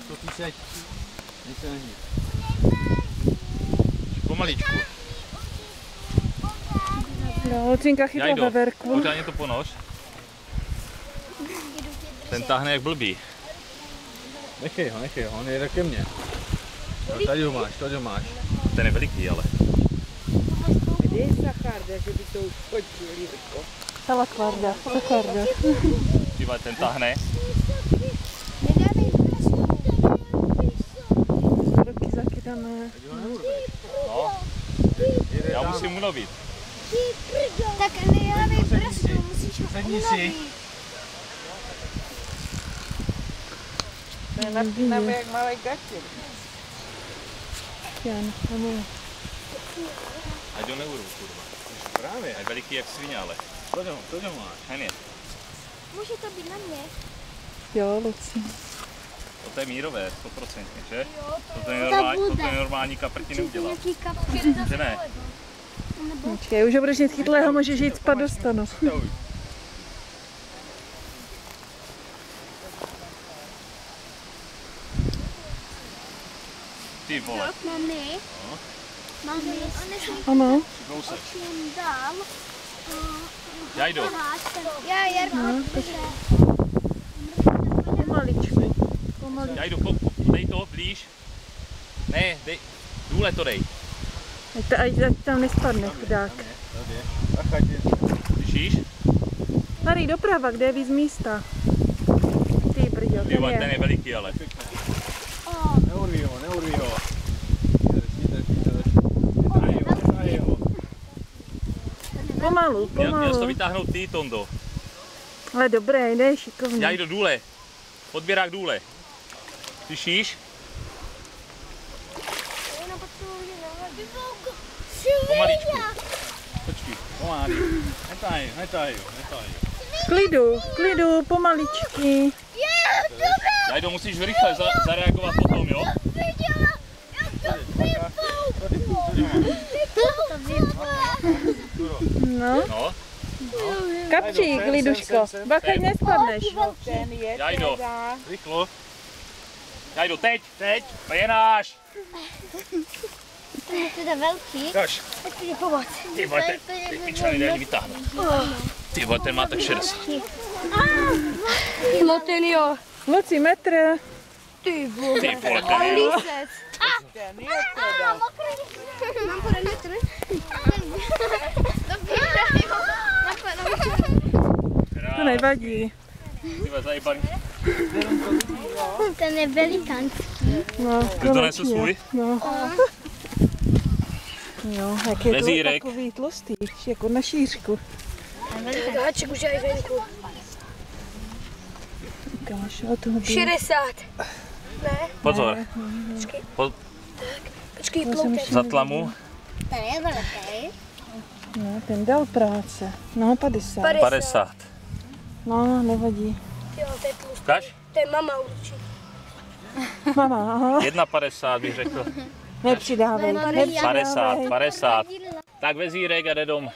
To píseď. Nejse na ní. Pomaličku. No, Lucinka chytla veverku. Pořádně to ponoř. Ten táhne jak blbý. Nechej ho, on jede ke mně. No, tady ho máš. Ten je veliký, ale. Kde je Zacharda, že by to už chodil, Jirko? Zacharda. Dívaj, ten táhne. Ruky zakydané. No. Já musím ulovit. Tak nejlevej prstu, musíš ho ulovit. To je napínavé jak malé gatě. Jan, tam Ať ho neurvu, kurva. Právě. Je veliký jak svině, ale. To máš. Hen je. Může to být na mě? Jo, Luci. To je mírové, 100%, že? Jo, To je normální kaprti neudělá. nějaký kapky. Že ne? Počkej, už ho budeš mít chytlého, můžeš jít spát do stanu. Ty vole. Mami, Ano. Kousek. jim dám. Já jdu. Já, Jarko. Pomaličku. Já jdu, dej to blíž. Ne, dej, důle to dej. Ať tam nespadne, chudák. Slyšíš? Tady doprava, kde je víc místa. Ty brďo, Ten je veliký, ale. Neurví ho. Pomalu. Měl jsi to vytáhnout ty, Tondo. Ale dobré, jde šikovně. Já jdu důle. Odběrák důle. Slyšíš? Pomaličku. Počkej, pomáhej. Netaj ho. Klidu, pomaličky. Já jdu, musíš rychle zareagovat potom, jo? No. Kapčík, Liduško. Bacha, nespadneš. Já jdu. Rychlo. Já jdu, teď. To je náš. Ten je teda velký. Kaž. Tak ti pomoct. Ty vole, ty pičo nejde ani vytáhnout. Ty vole, ten má tak 60. No ten jo. Luci, metr. Ty vole. Ty vole, ten je. Ten je teda. Mám podle metr. To nevadí. Ty vole, zajebaný. Ten je velikánský. No, Ty to nesl svůj? No. Jo, jak je Vezírek. to takový tlustý, jako na šířku. Háček už je venku. Ukáž, o toho 60. Ne? Pozor. Počkej, ploukej. Za tlamu. Ten je velký. No, ten dal práce. No, 50. 50. No, nevadí. Jo, to je tlustý. Ukáž? To je mama určitě. Mama, aha. 1,50 bych řekl. Nepřidávej. 50. Tak vezírek a jde dom.